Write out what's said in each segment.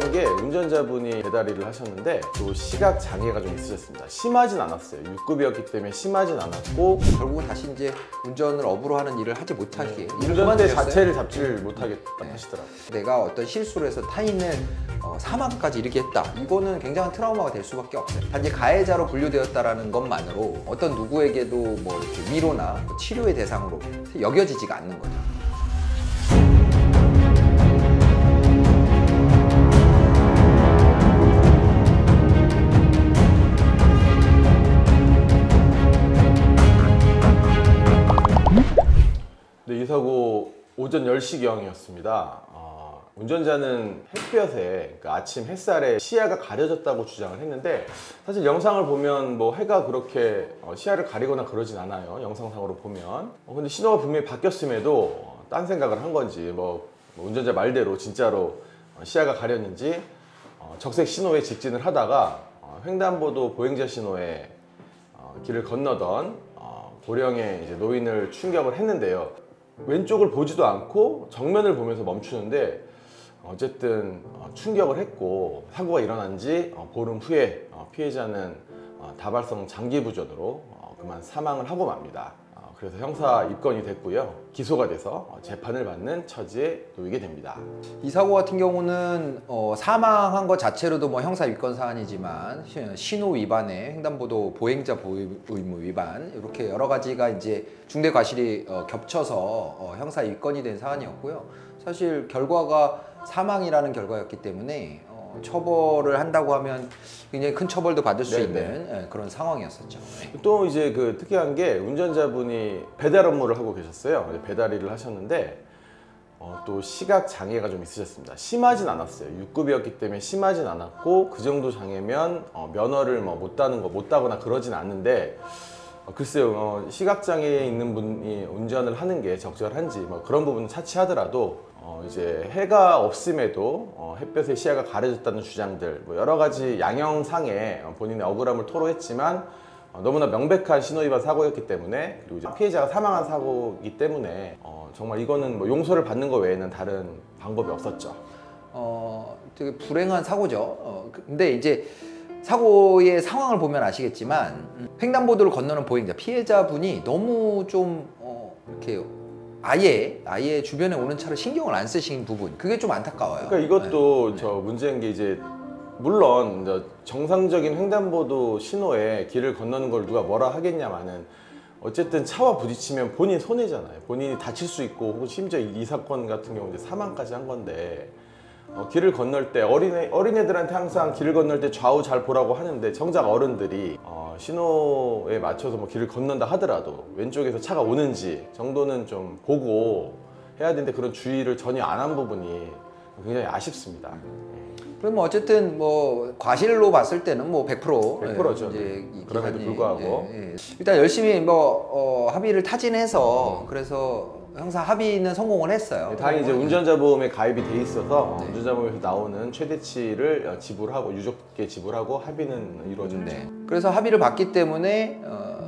특이한 게 운전자분이 배달일을 하셨는데 또 시각 장애가 좀 있으셨습니다. 심하진 않았어요. 6급이었기 때문에 심하진 않았고 결국은 다시 이제 운전을 업으로 하는 일을 하지 못하기에 운전대 자체를 잡지를 못하겠다 하시더라고요. 내가 어떤 실수를 해서 타인을 사망까지 이르게 했다. 이거는 굉장한 트라우마가 될 수밖에 없어요. 단지 가해자로 분류되었다라는 것만으로 어떤 누구에게도 뭐 이렇게 위로나 치료의 대상으로 여겨지지가 않는 거죠. 네, 이 사고 오전 10시경이었습니다. 운전자는 햇볕에, 그러니까 아침 햇살에 시야가 가려졌다고 주장을 했는데, 사실 영상을 보면 뭐 해가 그렇게 시야를 가리거나 그러진 않아요. 영상상으로 보면. 근데 신호가 분명히 바뀌었음에도 딴 생각을 한 건지, 뭐 운전자 말대로 진짜로 시야가 가렸는지 적색 신호에 직진을 하다가 횡단보도 보행자 신호에 길을 건너던 고령의 이제 노인을 충격을 했는데요. 왼쪽을 보지도 않고 정면을 보면서 멈추는데 어쨌든 충격을 했고, 사고가 일어난 지 보름 후에 피해자는 다발성 장기부전으로 그만 사망을 하고 맙니다. 그래서 형사 입건이 됐고요. 기소가 돼서 재판을 받는 처지에 놓이게 됩니다. 이 사고 같은 경우는 사망한 것 자체로도 뭐 형사 입건 사안이지만 신호 위반에 횡단보도 보행자 보호 의무 위반, 이렇게 여러 가지가 이제 중대 과실이 겹쳐서 형사 입건이 된 사안이었고요. 사실 결과가 사망이라는 결과였기 때문에 처벌을 한다고 하면 굉장히 큰 처벌도 받을 수 있는 그런 상황이었었죠. 또 이제 그 특이한 게 운전자분이 배달 업무를 하고 계셨어요. 배달 일을 하셨는데 또 시각 장애가 좀 있으셨습니다. 심하진 않았어요. 6급이었기 때문에 심하진 않았고, 그 정도 장애면 면허를 뭐 못 따거나 그러진 않는데, 글쎄요, 시각 장애에 있는 분이 운전을 하는 게 적절한지 뭐 그런 부분은 차치하더라도 이제 해가 없음에도 햇볕에 시야가 가려졌다는 주장들, 뭐 여러 가지 양형상에 본인의 억울함을 토로했지만 너무나 명백한 신호위반 사고였기 때문에, 그리고 이제 피해자가 사망한 사고이기 때문에 정말 이거는 뭐 용서를 받는 것 외에는 다른 방법이 없었죠. 되게 불행한 사고죠. 근데 이제 사고의 상황을 보면 아시겠지만 횡단보도를 건너는 보행자 피해자분이 너무 좀 이렇게 아예 주변에 오는 차를 신경을 안 쓰신 부분, 그게 좀 안타까워요. 그러니까 이것도 저 문제인 게, 이제 물론 정상적인 횡단보도 신호에 길을 건너는 걸 누가 뭐라 하겠냐마는, 어쨌든 차와 부딪히면 본인 손해잖아요. 본인이 다칠 수 있고, 혹은 심지어 이 사건 같은 경우는 사망까지 한 건데, 길을 건널 때 어린애들한테 항상 길을 건널 때 좌우 잘 보라고 하는데, 정작 어른들이 신호에 맞춰서 뭐 길을 건넌다 하더라도 왼쪽에서 차가 오는지 정도는 좀 보고 해야 되는데, 그런 주의를 전혀 안 한 부분이 굉장히 아쉽습니다. 그럼 어쨌든 뭐 과실로 봤을 때는 뭐 100%죠. 이제 그럼에도 불구하고 일단 열심히 뭐 합의를 타진해서 그래서 형사 합의는 성공을 했어요. 다행히 이제 운전자보험에 가입이 돼 있어서 운전자보험에서 나오는 최대치를 지불하고, 유족께 지불하고 합의는 이루어졌죠. 그래서 합의를 받기 때문에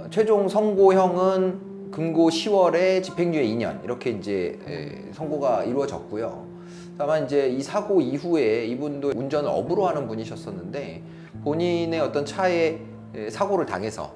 최종 선고형은 금고 10월에 집행유예 2년 이렇게 이제 선고가 이루어졌고요. 다만 이제 이 사고 이후에 이분도 운전을 업으로 하는 분이셨었는데, 본인의 어떤 차에 사고를 당해서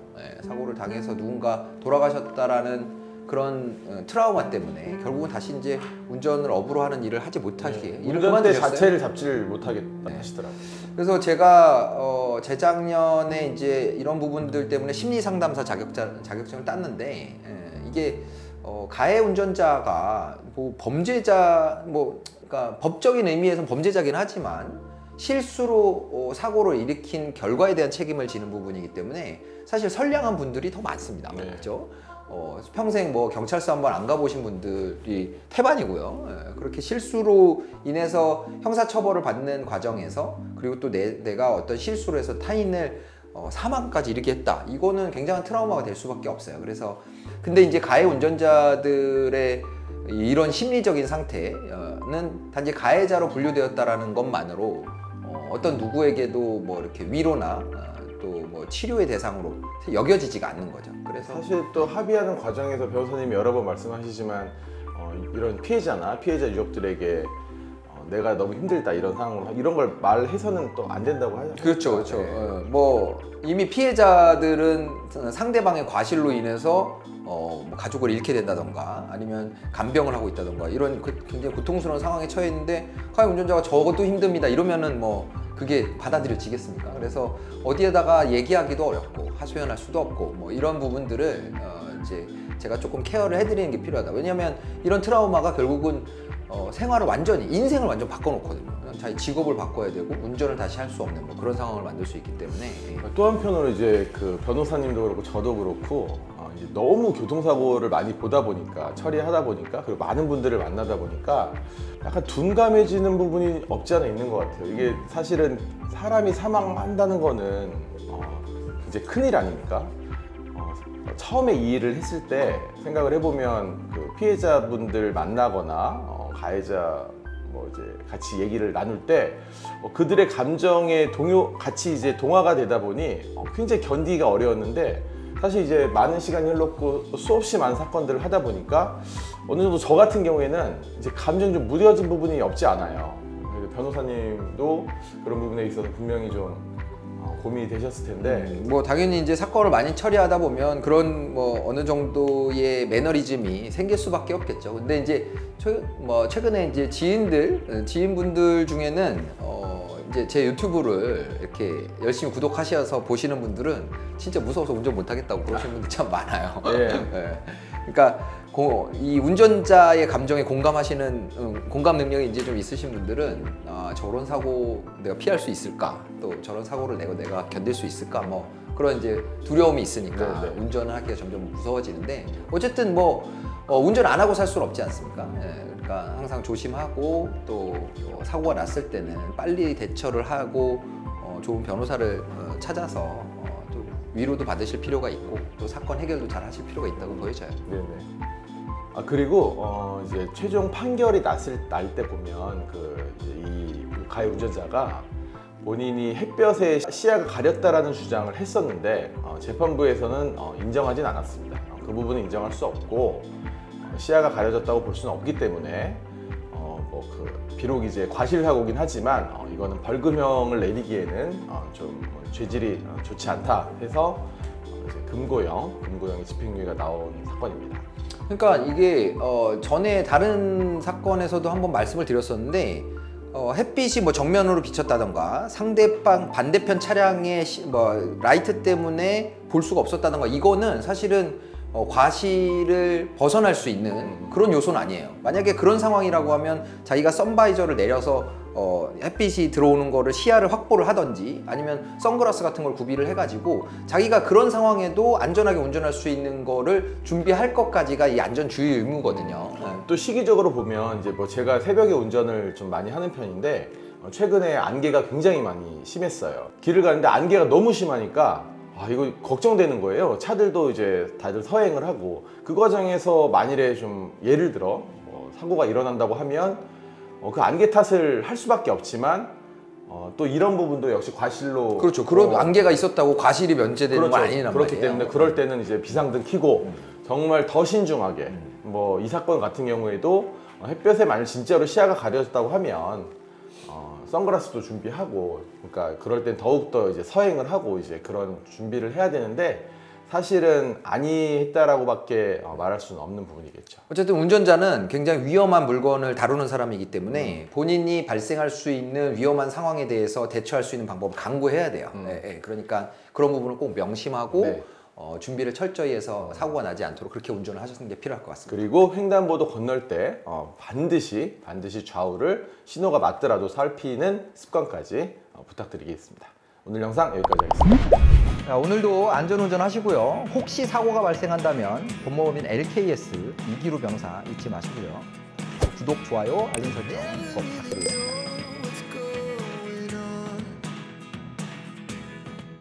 누군가 돌아가셨다라는 그런 트라우마 때문에 결국은 다시 이제 운전을 업으로 하는 일을 하지 못하기에 운전대 자체를 잡지를 못하겠다 하시더라고요. 그래서 제가 재작년에 이제 이런 부분들 때문에 심리상담사 자격증을 땄는데, 이게 가해 운전자가 뭐 범죄자, 그러니까 법적인 의미에서는 범죄자긴 하지만 실수로 사고를 일으킨 결과에 대한 책임을 지는 부분이기 때문에 사실 선량한 분들이 더 많습니다. 그렇죠? 평생 뭐 경찰서 한번 안 가보신 분들이 태반이고요. 그렇게 실수로 인해서 형사처벌을 받는 과정에서, 그리고 또 내가 어떤 실수로 해서 타인을 사망까지 이르게 했다. 이거는 굉장한 트라우마가 될 수밖에 없어요. 그래서 근데 이제 가해 운전자들의 이런 심리적인 상태는 단지 가해자로 분류되었다라는 것만으로 어떤 누구에게도 뭐 이렇게 위로나 또 뭐 치료의 대상으로 여겨지지가 않는 거죠. 그래서 사실 또 합의하는 과정에서 변호사님이 여러 번 말씀하시지만 이런 피해자나 피해자 유족들에게 내가 너무 힘들다 이런 상황으로 이런 걸 말해서는 또 안 된다고 하죠. 그렇죠, 그렇죠. 네. 뭐 이미 피해자들은 상대방의 과실로 인해서 뭐 가족을 잃게 된다던가 아니면 간병을 하고 있다던가 이런 굉장히 고통스러운 상황에 처해 있는데 가해 운전자가 저것도 힘듭니다 이러면은 뭐 그게 받아들여지겠습니까? 그래서 어디에다가 얘기하기도 어렵고 하소연할 수도 없고 뭐 이런 부분들을 이제 제가 조금 케어를 해드리는 게 필요하다. 왜냐하면 이런 트라우마가 결국은 생활을 완전히 인생을 완전 바꿔놓거든요. 자기 직업을 바꿔야 되고 운전을 다시 할 수 없는 뭐 그런 상황을 만들 수 있기 때문에 또 한편으로 이제 그 변호사님도 그렇고 저도 그렇고 이제 너무 교통사고를 많이 보다 보니까 처리하다 보니까 그리고 많은 분들을 만나다 보니까 약간 둔감해지는 부분이 없지 않아 있는 것 같아요. 이게 사실은 사람이 사망한다는 거는 이제 큰일 아닙니까? 처음에 이 일을 했을 때 생각을 해보면 그 피해자분들 만나거나 가해자 뭐 이제 같이 얘기를 나눌 때 그들의 감정에 같이 이제 동화가 되다 보니 굉장히 견디기가 어려웠는데 사실 이제 많은 시간이 흘렀고 수없이 많은 사건들을 하다 보니까 어느 정도 저 같은 경우에는 이제 감정이 좀 무뎌진 부분이 없지 않아요. 변호사님도 그런 부분에 있어서 분명히 좀 고민이 되셨을 텐데 뭐 당연히 이제 사건을 많이 처리하다 보면 그런 뭐 어느 정도의 매너리즘이 생길 수밖에 없겠죠. 근데 이제 최근에 이제 지인분들 중에는 이제 제 유튜브를 이렇게 열심히 구독하셔서 보시는 분들은 진짜 무서워서 운전 못 하겠다고 그러시는 분들 참 많아요. 네. 그러니까 이 운전자의 감정에 공감하시는 공감 능력이 이제 좀 있으신 분들은 저런 사고 내가 피할 수 있을까? 또 저런 사고를 내가 견딜 수 있을까? 뭐 그런 이제 두려움이 있으니까 운전을 하기가 점점 무서워지는데 어쨌든 뭐 운전 안 하고 살 수는 없지 않습니까? 그러니까 항상 조심하고 또 사고가 났을 때는 빨리 대처를 하고 좋은 변호사를 찾아서 또 위로도 받으실 필요가 있고 또 사건 해결도 잘 하실 필요가 있다고 보여져요. 네네. 그리고 이제 최종 판결이 날 때 보면 이 가해 운전자가 본인이 햇볕에 시야가 가렸다라는 주장을 했었는데 재판부에서는 인정하진 않았습니다. 그 부분은 인정할 수 없고 시야가 가려졌다고 볼 수는 없기 때문에 비록 이제 과실사고긴 하지만 이거는 벌금형을 내리기에는 좀 죄질이 좋지 않다 해서 이제 금고형의 집행유예가 나온 사건입니다. 그러니까 이게 전에 다른 사건에서도 한번 말씀을 드렸었는데 햇빛이 뭐 정면으로 비쳤다던가 상대방 반대편 차량의 뭐 라이트 때문에 볼 수가 없었다던가 이거는 사실은 과실을 벗어날 수 있는 그런 요소는 아니에요. 만약에 그런 상황이라고 하면 자기가 선바이저를 내려서 햇빛이 들어오는 거를 시야를 확보를 하던지 아니면 선글라스 같은 걸 구비를 해가지고 자기가 그런 상황에도 안전하게 운전할 수 있는 거를 준비할 것까지가 이 안전주의 의무거든요. 또 시기적으로 보면 이제 뭐 제가 새벽에 운전을 좀 많이 하는 편인데 최근에 안개가 굉장히 많이 심했어요. 길을 가는데 안개가 너무 심하니까 이거 걱정되는 거예요. 차들도 이제 다들 서행을 하고 그 과정에서 만일에 좀 예를 들어 사고가 일어난다고 하면 그 안개 탓을 할 수밖에 없지만 또 이런 부분도 역시 과실로 그렇죠. 그런 안개가 있었다고 과실이 면제되는 건 아니란 그렇기 말이에요. 때문에 그럴 때는 이제 비상등 켜고 정말 더 신중하게 뭐 이 사건 같은 경우에도 햇볕에 만약 진짜로 시야가 가려졌다고 하면 선글라스도 준비하고 그러니까 그럴 땐 더욱더 이제 서행을 하고 이제 그런 준비를 해야 되는데 사실은 아니했다라고밖에 말할 수는 없는 부분이겠죠. 어쨌든 운전자는 굉장히 위험한 물건을 다루는 사람이기 때문에 본인이 발생할 수 있는 위험한 상황에 대해서 대처할 수 있는 방법을 강구해야 돼요. 그러니까 그런 부분을 꼭 명심하고 준비를 철저히 해서 사고가 나지 않도록 그렇게 운전을 하시는 게 필요할 것 같습니다. 그리고 횡단보도 건널 때 반드시 좌우를 신호가 맞더라도 살피는 습관까지 부탁드리겠습니다. 오늘 영상 여기까지 하겠습니다. 자, 오늘도 안전운전 하시고요. 혹시 사고가 발생한다면 법무법인 LKS 이기루 변호사 잊지 마시고요. 구독, 좋아요, 알림 설정 꼭 부탁드리겠습니다.